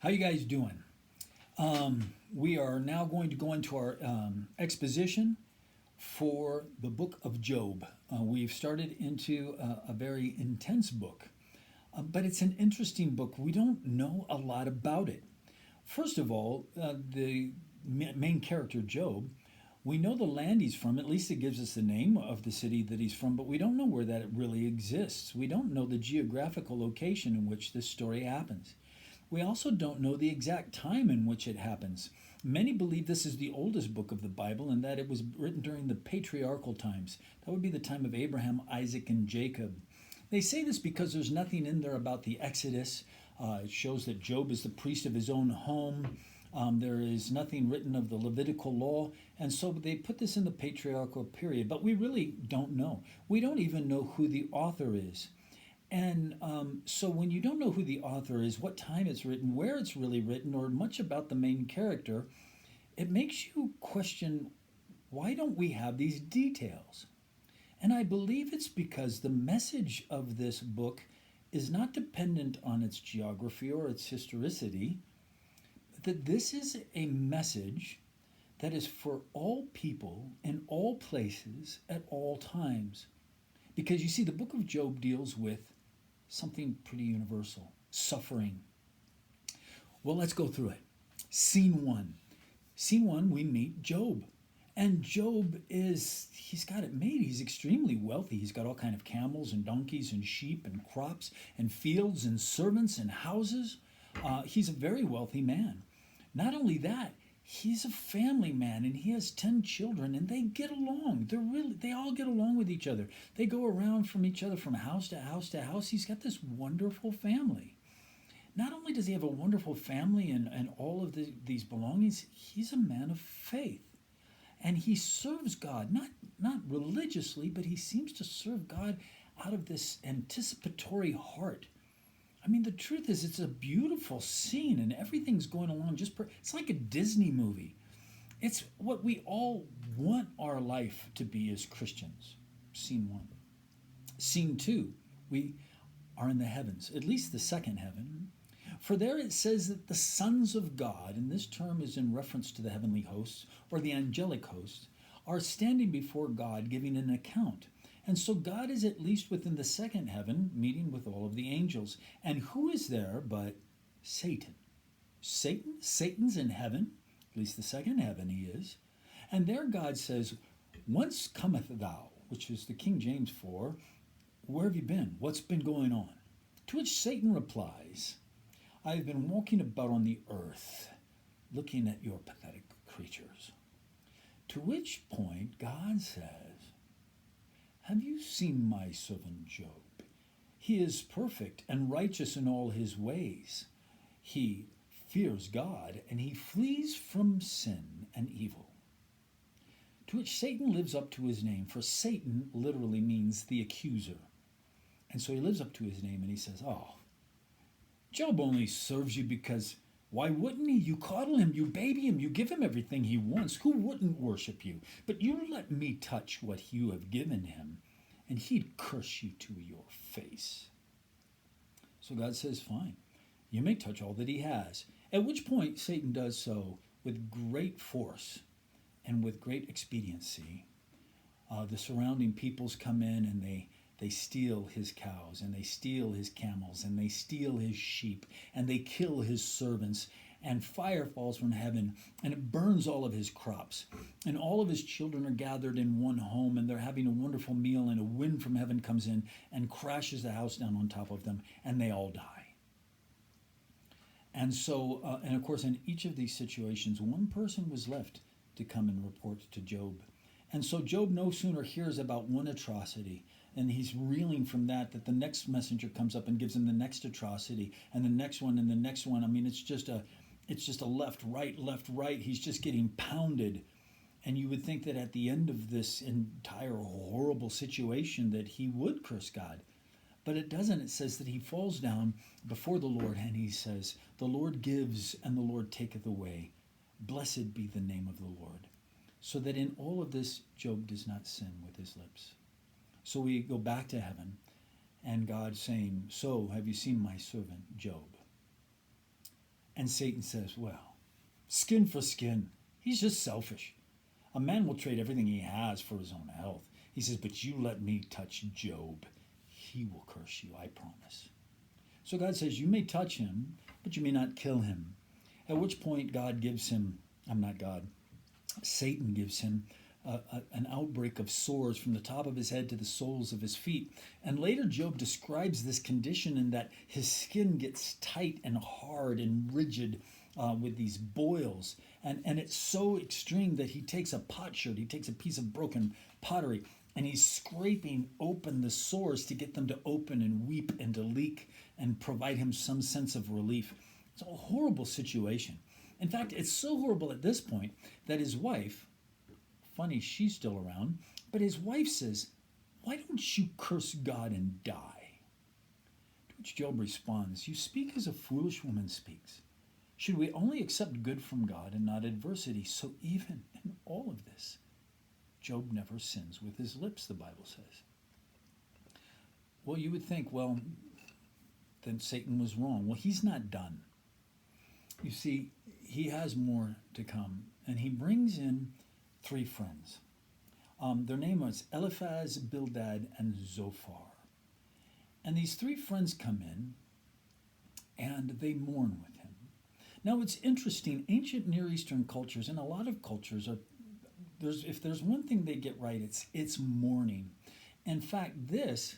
How you guys doing? We are now going to go into our exposition for the book of Job. We've started into a very intense book, but it's an interesting book. We don't know a lot about it. First of all, the main character, Job, we know the land he's from. At least it gives us the name of the city that he's from, but we don't know where that really exists. We don't know the geographical location in which this story happens. We also don't know the exact time in which it happens. Many believe this is the oldest book of the Bible and that it was written during the patriarchal times. That would be the time of Abraham, Isaac, and Jacob. They say this because there's nothing in there about the Exodus. It shows that Job is the priest of his own home. There is nothing written of the Levitical law, and so they put this in the patriarchal period, but we really don't know. We don't even know who the author is. And so when you don't know who the author is, what time it's written, where it's really written, or much about the main character, it makes you question, why don't we have these details? And I believe it's because the message of this book is not dependent on its geography or its historicity, that this is a message that is for all people in all places at all times. Because you see, the book of Job deals with something pretty universal: suffering. Well, let's go through it. Scene one. Scene one, we meet Job. And he's got it made. He's extremely wealthy. He's got all kind of camels and donkeys and sheep and crops and fields and servants and houses. He's a very wealthy man. Not only that, he's a family man and he has 10 children and they get along. They all get along with each other. They go around from each other from house to house to house. He's got this wonderful family. Not only does he have a wonderful family and all of these belongings, he's a man of faith. And he serves God, not religiously, but he seems to serve God out of this anticipatory heart. I mean, the truth is, it's a beautiful scene, and everything's going along it's like a Disney movie. It's what we all want our life to be as Christians. Scene one. Scene two, we are in the heavens, at least the second heaven. For there it says that the sons of God, and this term is in reference to the heavenly hosts or the angelic hosts, are standing before God giving an account. And so God is at least within the second heaven, meeting with all of the angels. And who is there but Satan? Satan's in heaven, at least the second heaven he is. And there God says, "Whence cometh thou?" which is the King James for, "Where have you been? What's been going on?" To which Satan replies, "I have been walking about on the earth, looking at your pathetic creatures." To which point God says, "Have you seen my servant Job? He is perfect and righteous in all his ways. He fears God and he flees from sin and evil." To which Satan lives up to his name, for Satan literally means the accuser. And so he lives up to his name and he says, "Oh, Job only serves you because why wouldn't he? You coddle him, you baby him, you give him everything he wants. Who wouldn't worship you? But you let me touch what you have given him, and he'd curse you to your face." So God says, "Fine, you may touch all that he has." At which point Satan does so with great force and with great expediency. The surrounding peoples come in and they steal his cows, and they steal his camels, and they steal his sheep, and they kill his servants, and fire falls from heaven, and it burns all of his crops. And all of his children are gathered in one home, and they're having a wonderful meal, and a wind from heaven comes in and crashes the house down on top of them, and they all die. And so, and of course, in each of these situations, one person was left to come and report to Job. And so Job no sooner hears about one atrocity, and he's reeling from that the next messenger comes up and gives him the next atrocity, and the next one and the next one. I mean, it's just a left, right. He's just getting pounded. And you would think that at the end of this entire horrible situation that he would curse God. But it doesn't. It says that he falls down before the Lord and he says, "The Lord gives and the Lord taketh away. Blessed be the name of the Lord." So that in all of this, Job does not sin with his lips. So we go back to heaven, and God saying, "So have you seen my servant Job?" And Satan says, well, skin for skin. He's just selfish. A man will trade everything he has for his own health. He says, but you let me touch Job. He will curse you, I promise. So God says, you may touch him, but you may not kill him. At which point Satan gives him an outbreak of sores from the top of his head to the soles of his feet. And later Job describes this condition in that his skin gets tight and hard and rigid with these boils. And it's so extreme that he takes a potsherd, he takes a piece of broken pottery, and he's scraping open the sores to get them to open and weep and to leak and provide him some sense of relief. It's a horrible situation. In fact, it's so horrible at this point that his wife, funny, she's still around, but his wife says, why don't you curse God and die? To which Job responds, you speak as a foolish woman speaks. Should we only accept good from God and not adversity? So even in all of this, Job never sins with his lips, the Bible says. Well, you would think, well, then Satan was wrong. Well, he's not done. You see, he has more to come, and he brings in 3 friends. Their name was Eliphaz, Bildad, and Zophar. And these 3 friends come in, and they mourn with him. Now, it's interesting. Ancient Near Eastern cultures, and a lot of cultures, if there's one thing they get right, it's mourning. In fact, this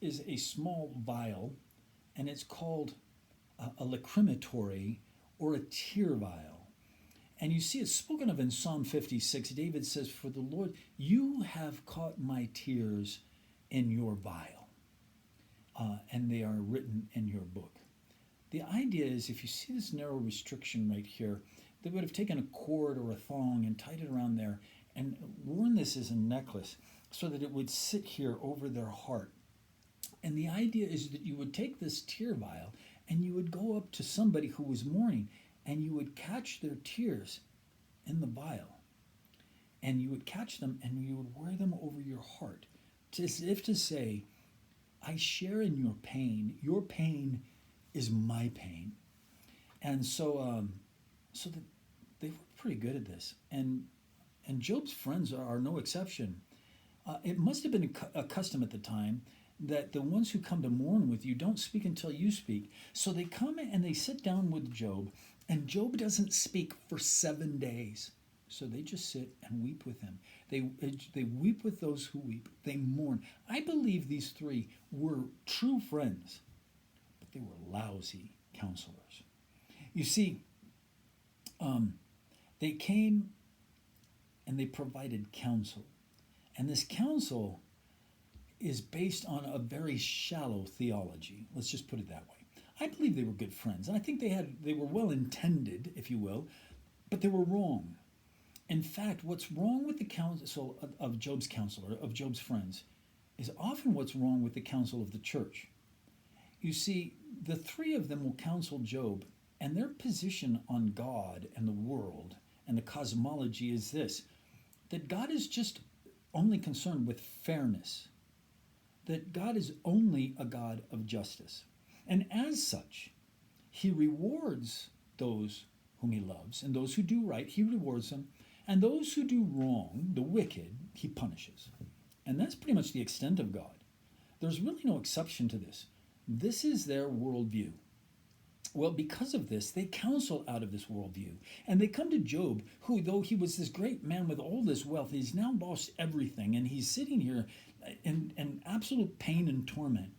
is a small vial, and it's called a lacrimatory or a tear vial. And you see it's spoken of in Psalm 56. David says, for the Lord, you have caught my tears in your vial, and they are written in your book. The idea is, if you see this narrow restriction right here, they would have taken a cord or a thong and tied it around there and worn this as a necklace so that it would sit here over their heart. And the idea is that you would take this tear vial and you would go up to somebody who was mourning and you would catch their tears in the vial. And you would catch them and you would wear them over your heart, as if to say, I share in your pain. Your pain is my pain. And so that they were pretty good at this. And Job's friends are no exception. It must have been a custom at the time that the ones who come to mourn with you don't speak until you speak. So they come and they sit down with Job, and Job doesn't speak for 7 days. So they just sit and weep with him. They weep with those who weep. They mourn. I believe these 3 were true friends, but they were lousy counselors. You see, they came and they provided counsel. And this counsel is based on a very shallow theology. Let's just put it that way. I believe they were good friends. And I think they were well intended, if you will, but they were wrong. In fact, what's wrong with the counsel of Job's counselor, of Job's friends, is often what's wrong with the counsel of the church. You see, the 3 of them will counsel Job, and their position on God and the world and the cosmology is this, that God is just only concerned with fairness, that God is only a God of justice. And as such, he rewards those whom he loves, and those who do right, he rewards them, and those who do wrong, the wicked, he punishes. And that's pretty much the extent of God. There's really no exception to this. This is their worldview. Well, because of this, they counsel out of this worldview. And they come to Job, who, though he was this great man with all this wealth, he's now lost everything. And he's sitting here in absolute pain and torment.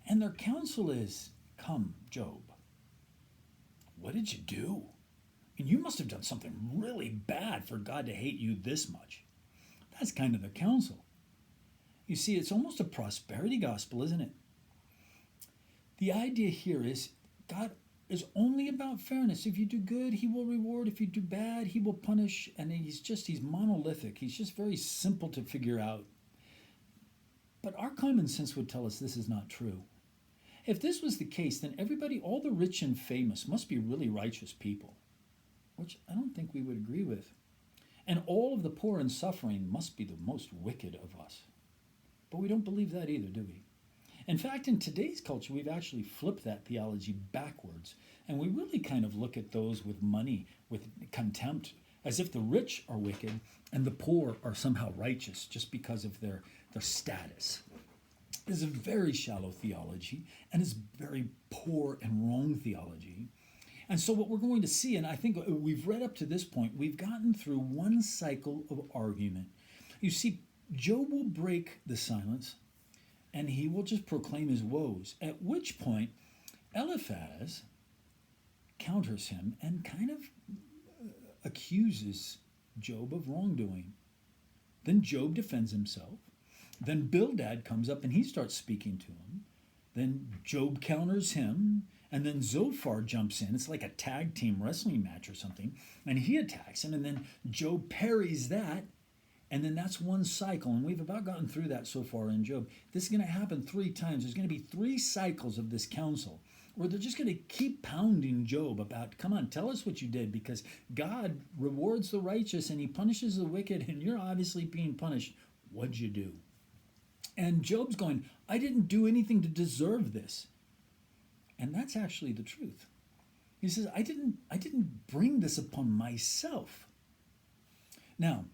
And their counsel is, come, Job, what did you do? And you must have done something really bad for God to hate you this much. That's kind of the counsel. You see, it's almost a prosperity gospel, isn't it? The idea here is God is only about fairness. If you do good, he will reward. If you do bad, he will punish. And he's monolithic. He's just very simple to figure out. But our common sense would tell us this is not true. If this was the case, then everybody, all the rich and famous, must be really righteous people, which I don't think we would agree with. And all of the poor and suffering must be the most wicked of us. But we don't believe that either, do we? In fact, in today's culture, we've actually flipped that theology backwards. And we really kind of look at those with money with contempt, as if the rich are wicked and the poor are somehow righteous just because of their status. Is a very shallow theology and is very poor and wrong theology. And so, what we're going to see, and I think we've read up to this point, we've gotten through one cycle of argument. You see, Job will break the silence and he will just proclaim his woes, at which point Eliphaz counters him and kind of accuses Job of wrongdoing. Then Job defends himself. Then Bildad comes up and he starts speaking to him. Then Job counters him. And then Zophar jumps in. It's like a tag team wrestling match or something. And he attacks him. And then Job parries that. And then that's one cycle. And we've about gotten through that so far in Job. This is going to happen 3 times. There's going to be 3 cycles of this counsel where they're just going to keep pounding Job about, come on, tell us what you did, because God rewards the righteous and he punishes the wicked, and you're obviously being punished. What'd you do? And Job's going, I didn't do anything to deserve this. And that's actually the truth. He says, I didn't bring this upon myself. Now,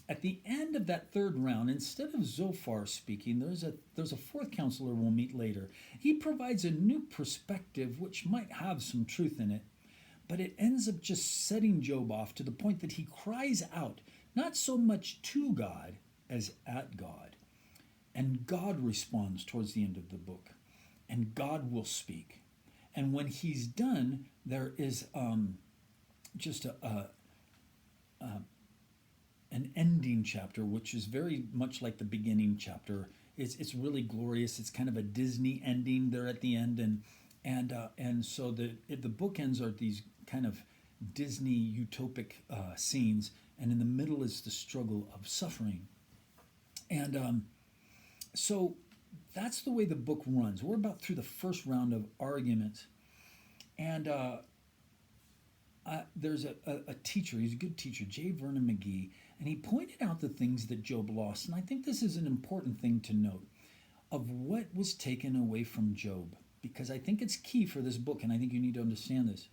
at the end of that 3rd round, instead of Zophar speaking, there's a 4th counselor we'll meet later. He provides a new perspective which might have some truth in it, but it ends up just setting Job off to the point that he cries out, not so much to God as at God. And God responds towards the end of the book, and God will speak. And when he's done, there is just an ending chapter, which is very much like the beginning chapter. It's really glorious. It's kind of a Disney ending there at the end, and so the bookends are these kind of Disney utopic scenes, and in the middle is the struggle of suffering, and so that's the way the book runs. We're about through the first round of arguments. And there's a teacher, he's a good teacher, J. Vernon McGee, and he pointed out the things that Job lost. And I think this is an important thing to note of what was taken away from Job, because I think it's key for this book, and I think you need to understand this.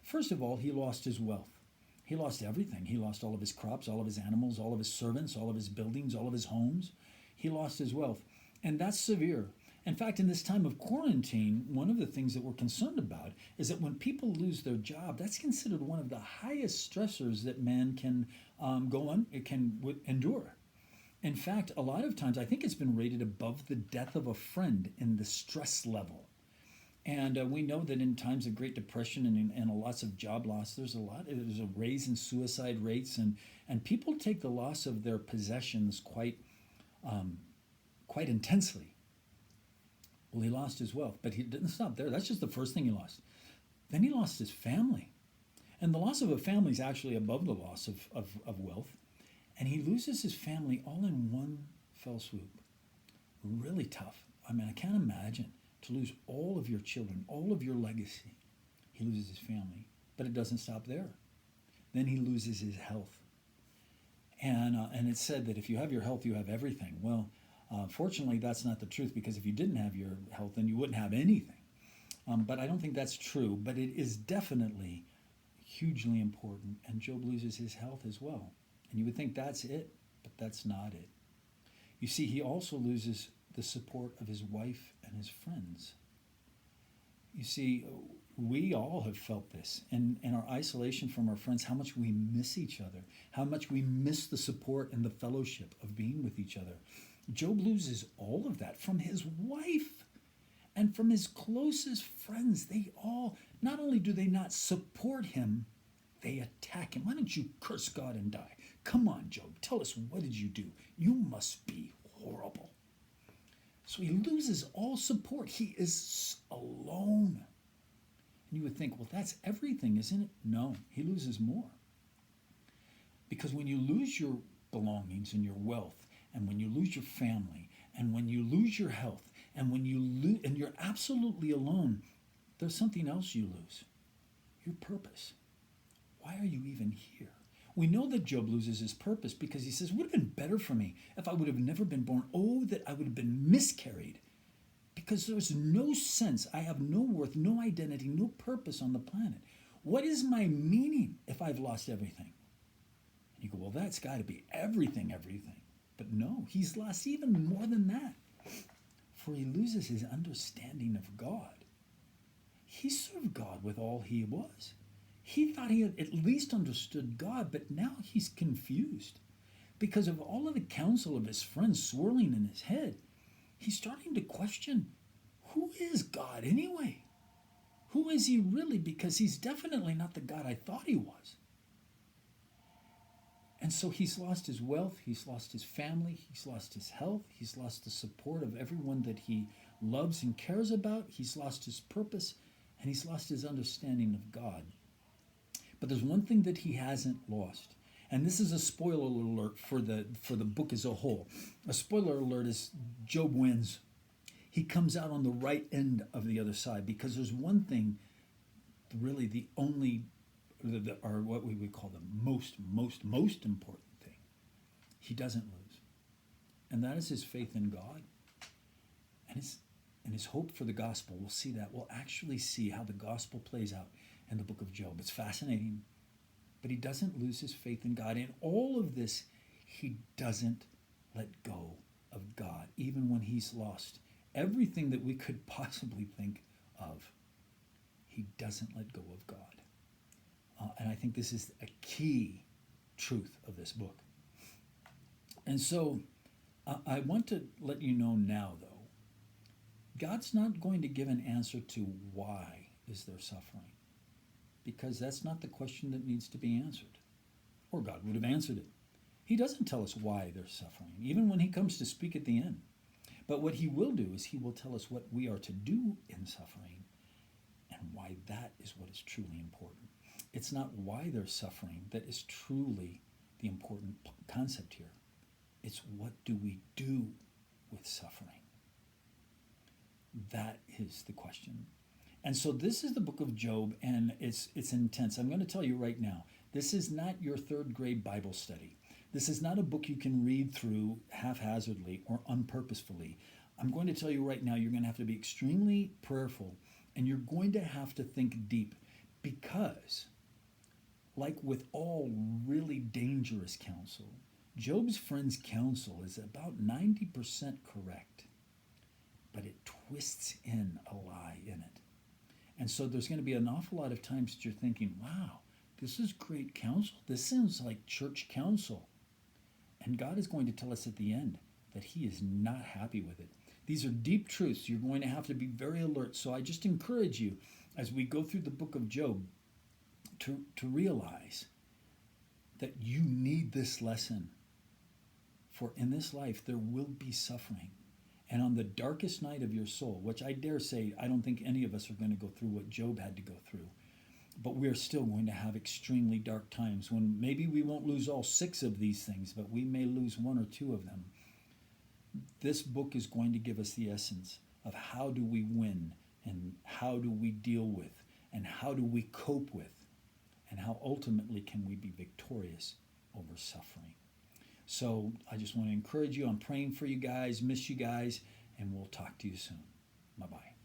First of all, he lost his wealth. He lost everything. He lost all of his crops, all of his animals, all of his servants, all of his buildings, all of his homes. He lost his wealth. And that's severe. In fact, in this time of quarantine, one of the things that we're concerned about is that when people lose their job, that's considered one of the highest stressors that man can endure. In fact, a lot of times, I think it's been rated above the death of a friend in the stress level. And we know that in times of Great Depression and lots of job loss, there's a raise in suicide rates, and people take the loss of their possessions quite intensely. Well, he lost his wealth, but he didn't stop there. That's just the first thing he lost. Then he lost his family. And the loss of a family is actually above the loss of wealth. And he loses his family all in one fell swoop. Really tough. I mean, I can't imagine to lose all of your children, all of your legacy. He loses his family. But it doesn't stop there. Then he loses his health. And it's said that if you have your health, you have everything. Well, fortunately, that's not the truth, because if you didn't have your health, then you wouldn't have anything. But I don't think that's true. But it is definitely hugely important. And Job loses his health as well. And you would think that's it, but that's not it. You see, he also loses the support of his wife and his friends. You see, we all have felt this in our isolation from our friends, how much we miss each other, how much we miss the support and the fellowship of being with each other. Job loses all of that from his wife and from his closest friends. They all, not only do they not support him, they attack him. Why don't you curse God and die? Come on, Job, tell us, what did you do? You must be horrible. So he loses all support. He is alone. And you would think, well, that's everything, isn't it? No, he loses more. Because when you lose your belongings and your wealth, and when you lose your family, and when you lose your health, and when you lose, and you're absolutely alone, there's something else you lose. Your purpose. Why are you even here? We know that Job loses his purpose because he says, it would have been better for me if I would have never been born. Oh, that I would have been miscarried. because there's no sense. I have no worth, no identity, no purpose on the planet. What is my meaning if I've lost everything? And you go, well, that's got to be everything, everything. But no, he's lost even more than that. For he loses his understanding of God. He served God with all he was. He thought he had at least understood God, but now he's confused. Because of all of the counsel of his friends swirling in his head, he's starting to question, who is God anyway? Who is he really? Because he's definitely not the God I thought he was. And so he's lost his wealth, he's lost his family, he's lost his health, he's lost the support of everyone that he loves and cares about, he's lost his purpose, and he's lost his understanding of God. But there's one thing that he hasn't lost. And this is a spoiler alert for the book as a whole. A spoiler alert is Job wins. He comes out on the right end of the other side, because there's one thing, really the only, or what we would call the most important thing, he doesn't lose. And that is his faith in God and his hope for the gospel. We'll see that. We'll actually see how the gospel plays out in the book of Job. It's fascinating. But he doesn't lose his faith in God. In all of this, he doesn't let go of God, even when he's lost everything that we could possibly think of. He doesn't let go of God. And I think this is a key truth of this book. And so I want to let you know now, though, God's not going to give an answer to why is there suffering, because that's not the question that needs to be answered, or God would have answered it. He doesn't tell us why there's suffering, even when he comes to speak at the end. But what he will do is he will tell us what we are to do in suffering and why that is what is truly important. It's not why there's suffering that is truly the important concept here. It's what do we do with suffering? That is the question. And so this is the book of Job, and it's intense. I'm going to tell you right now, this is not your third grade Bible study. This is not a book you can read through haphazardly or unpurposefully. I'm going to tell you right now, you're going to have to be extremely prayerful, and you're going to have to think deep, because, like with all really dangerous counsel, Job's friend's counsel is about 90% correct, but it twists in a lie in it. And so there's going to be an awful lot of times that you're thinking, wow, this is great counsel. This sounds like church counsel. And God is going to tell us at the end that he is not happy with it. These are deep truths. You're going to have to be very alert. So I just encourage you, as we go through the book of Job, to realize that you need this lesson. For in this life, there will be suffering. And on the darkest night of your soul, which I dare say, I don't think any of us are going to go through what Job had to go through, but we are still going to have extremely dark times when maybe we won't lose all 6 of these things, but we may lose 1 or 2 of them. This book is going to give us the essence of how do we win, and how do we deal with, and how do we cope with, and how ultimately can we be victorious over suffering. So I just want to encourage you. I'm praying for you guys, miss you guys, and we'll talk to you soon. Bye-bye.